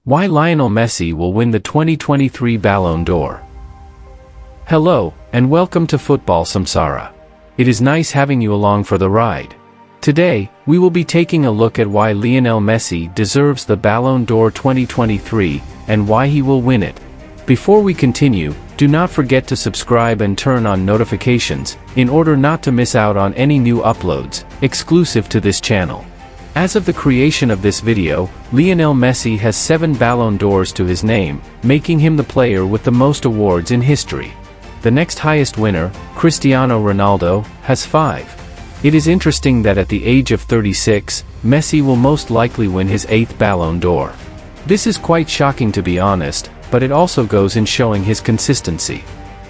Why Lionel Messi will win the 2023 Ballon d'Or. Hello, and welcome to Football Samsara. It is nice having you along for the ride. Today, we will be taking a look at why Lionel Messi deserves the Ballon d'Or 2023, and why he will win it. Before we continue, do not forget to subscribe and turn on notifications, in order not to miss out on any new uploads, exclusive to this channel. As of the creation of this video, Lionel Messi has 7 Ballon d'Ors to his name, making him the player with the most awards in history. The next highest winner, Cristiano Ronaldo, has 5. It is interesting that at the age of 36, Messi will most likely win his 8th Ballon d'Or. This is quite shocking to be honest, but it also goes in showing his consistency.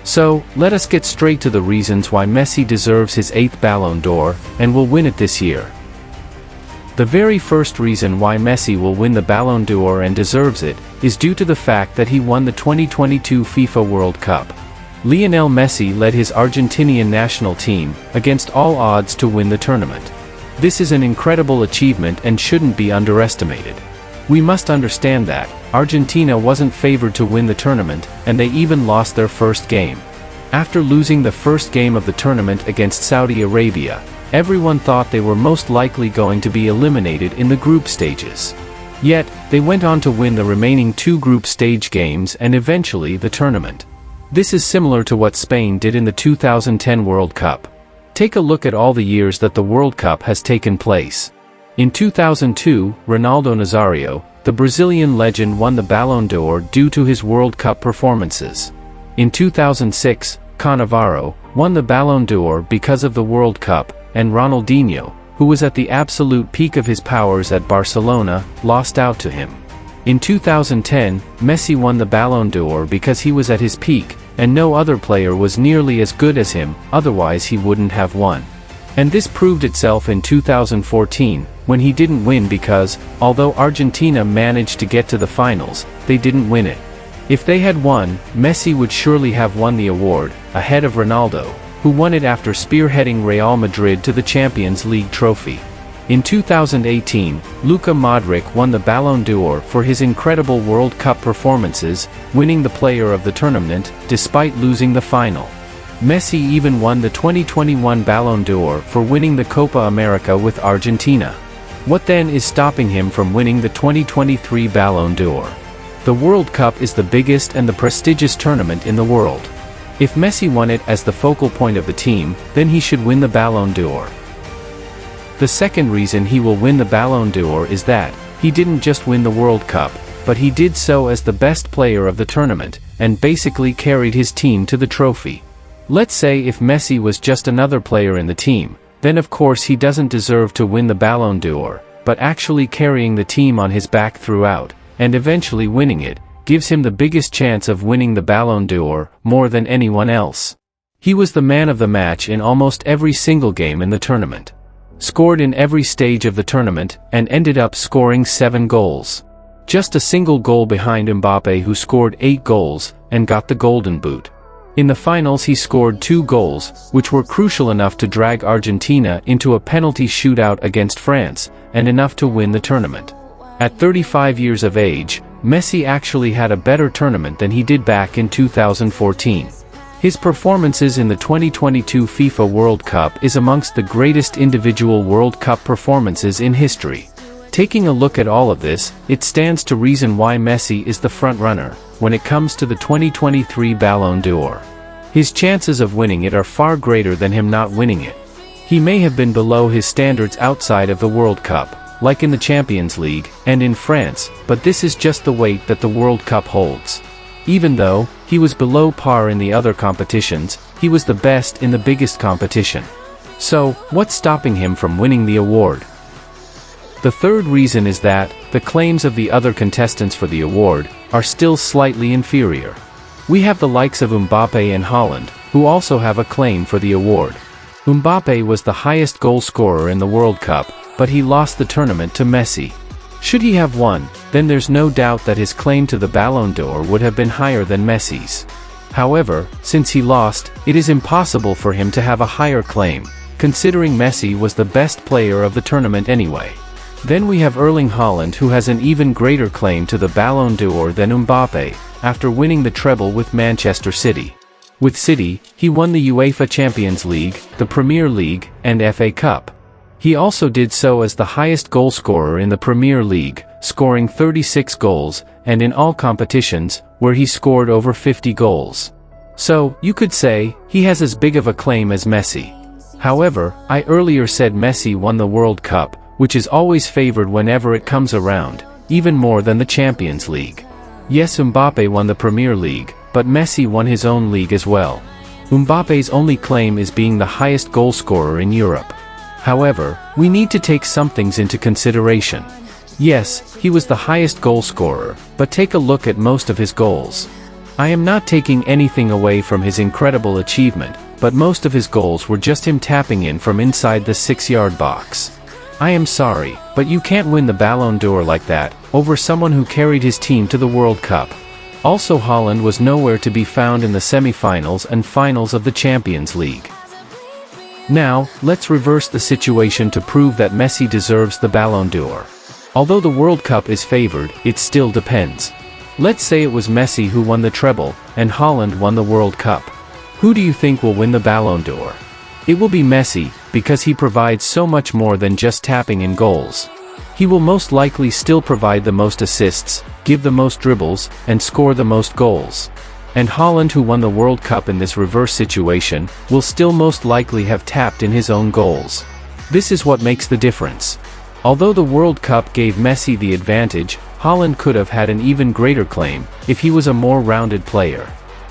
So, let us get straight to the reasons why Messi deserves his 8th Ballon d'Or, and will win it this year. The very first reason why Messi will win the Ballon d'Or and deserves it, is due to the fact that he won the 2022 FIFA World Cup. Lionel Messi led his Argentinian national team, against all odds to win the tournament. This is an incredible achievement and shouldn't be underestimated. We must understand that Argentina wasn't favored to win the tournament, and they even lost their first game. After losing the first game of the tournament against Saudi Arabia, everyone thought they were most likely going to be eliminated in the group stages. Yet, they went on to win the remaining 2 group stage games and eventually the tournament. This is similar to what Spain did in the 2010 World Cup. Take a look at all the years that the World Cup has taken place. In 2002, Ronaldo Nazario, the Brazilian legend, won the Ballon d'Or due to his World Cup performances. In 2006, Cannavaro won the Ballon d'Or because of the World Cup, and Ronaldinho, who was at the absolute peak of his powers at Barcelona, lost out to him. In 2010, Messi won the Ballon d'Or because he was at his peak, and no other player was nearly as good as him, otherwise he wouldn't have won. And this proved itself in 2014, when he didn't win because, although Argentina managed to get to the finals, they didn't win it. If they had won, Messi would surely have won the award, ahead of Ronaldo, who won it after spearheading Real Madrid to the Champions League trophy. In 2018, Luka Modric won the Ballon d'Or for his incredible World Cup performances, winning the player of the tournament, despite losing the final. Messi even won the 2021 Ballon d'Or for winning the Copa America with Argentina. What then is stopping him from winning the 2023 Ballon d'Or? The World Cup is the biggest and the prestigious tournament in the world. If Messi won it as the focal point of the team, then he should win the Ballon d'Or. The second reason he will win the Ballon d'Or is that he didn't just win the World Cup, but he did so as the best player of the tournament, and basically carried his team to the trophy. Let's say if Messi was just another player in the team, then of course he doesn't deserve to win the Ballon d'Or, but actually carrying the team on his back throughout, and eventually winning it, gives him the biggest chance of winning the Ballon d'Or, more than anyone else. He was the man of the match in almost every single game in the tournament. Scored in every stage of the tournament, and ended up scoring 7 goals. Just a single goal behind Mbappe, who scored 8 goals, and got the Golden Boot. In the finals he scored 2 goals, which were crucial enough to drag Argentina into a penalty shootout against France, and enough to win the tournament. At 35 years of age, Messi actually had a better tournament than he did back in 2014. His performances in the 2022 FIFA World Cup is amongst the greatest individual World Cup performances in history. Taking a look at all of this, it stands to reason why Messi is the front-runner when it comes to the 2023 Ballon d'Or. His chances of winning it are far greater than him not winning it. He may have been below his standards outside of the World Cup, like in the Champions League, and in France, but this is just the weight that the World Cup holds. Even though he was below par in the other competitions, he was the best in the biggest competition. So, what's stopping him from winning the award? The third reason is that the claims of the other contestants for the award are still slightly inferior. We have the likes of Mbappe and Haaland, who also have a claim for the award. Mbappe was the highest goal scorer in the World Cup, but he lost the tournament to Messi. Should he have won, then there's no doubt that his claim to the Ballon d'Or would have been higher than Messi's. However, since he lost, it is impossible for him to have a higher claim, considering Messi was the best player of the tournament anyway. Then we have Erling Haaland, who has an even greater claim to the Ballon d'Or than Mbappe, after winning the treble with Manchester City. With City, he won the UEFA Champions League, the Premier League, and FA Cup. He also did so as the highest goalscorer in the Premier League, scoring 36 goals, and in all competitions, where he scored over 50 goals. So, you could say, he has as big of a claim as Messi. However, I earlier said Messi won the World Cup, which is always favored whenever it comes around, even more than the Champions League. Yes, Mbappe won the Premier League, but Messi won his own league as well. Mbappe's only claim is being the highest goalscorer in Europe. However, we need to take some things into consideration. Yes, he was the highest goalscorer, but take a look at most of his goals. I am not taking anything away from his incredible achievement, but most of his goals were just him tapping in from inside the 6-yard box. I am sorry, but you can't win the Ballon d'Or like that, over someone who carried his team to the World Cup. Also, Haaland was nowhere to be found in the semi-finals and finals of the Champions League. Now, let's reverse the situation to prove that Messi deserves the Ballon d'Or. Although the World Cup is favored, it still depends. Let's say it was Messi who won the treble, and Haaland won the World Cup. Who do you think will win the Ballon d'Or? It will be Messi, because he provides so much more than just tapping in goals. He will most likely still provide the most assists, give the most dribbles, and score the most goals. And Haaland, who won the World Cup in this reverse situation, will still most likely have tapped in his own goals. This is what makes the difference. Although the World Cup gave Messi the advantage, Haaland could have had an even greater claim, if he was a more rounded player.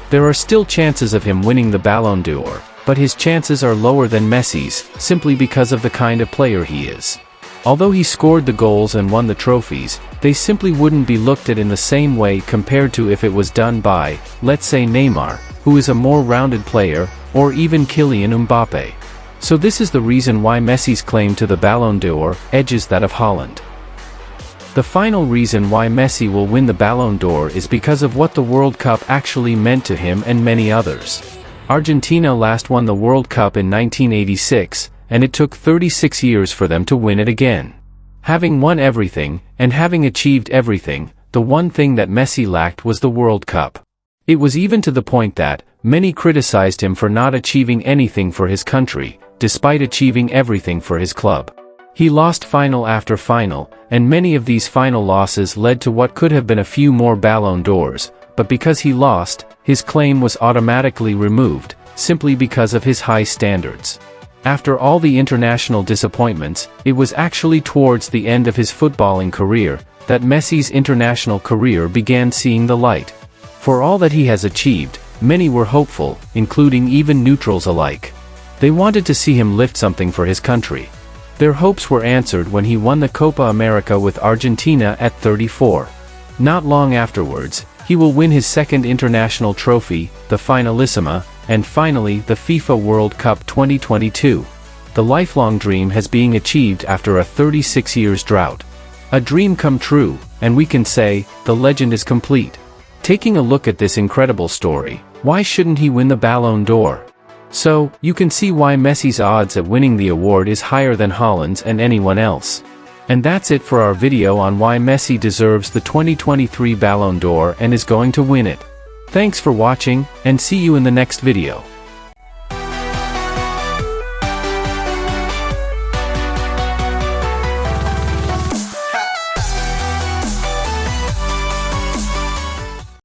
There are still chances of him winning the Ballon d'Or, but his chances are lower than Messi's, simply because of the kind of player he is. Although he scored the goals and won the trophies, they simply wouldn't be looked at in the same way compared to if it was done by, let's say, Neymar, who is a more rounded player, or even Kylian Mbappe. So this is the reason why Messi's claim to the Ballon d'Or edges that of Haaland. The final reason why Messi will win the Ballon d'Or is because of what the World Cup actually meant to him and many others. Argentina last won the World Cup in 1986, and it took 36 years for them to win it again. Having won everything, and having achieved everything, the one thing that Messi lacked was the World Cup. It was even to the point that many criticized him for not achieving anything for his country, despite achieving everything for his club. He lost final after final, and many of these final losses led to what could have been a few more Ballon d'Ors, but because he lost, his claim was automatically removed, simply because of his high standards. After all the international disappointments, it was actually towards the end of his footballing career that Messi's international career began seeing the light. For all that he has achieved, many were hopeful, including even neutrals alike. They wanted to see him lift something for his country. Their hopes were answered when he won the Copa America with Argentina at 34. Not long afterwards, he will win his second international trophy, the Finalissima, and finally the FIFA World Cup 2022. The lifelong dream has been achieved after a 36 years drought. A dream come true, and we can say, the legend is complete. Taking a look at this incredible story, why shouldn't he win the Ballon d'Or? So, you can see why Messi's odds at winning the award is higher than Haaland's and anyone else. And that's it for our video on why Messi deserves the 2023 Ballon d'Or and is going to win it. Thanks for watching, and see you in the next video.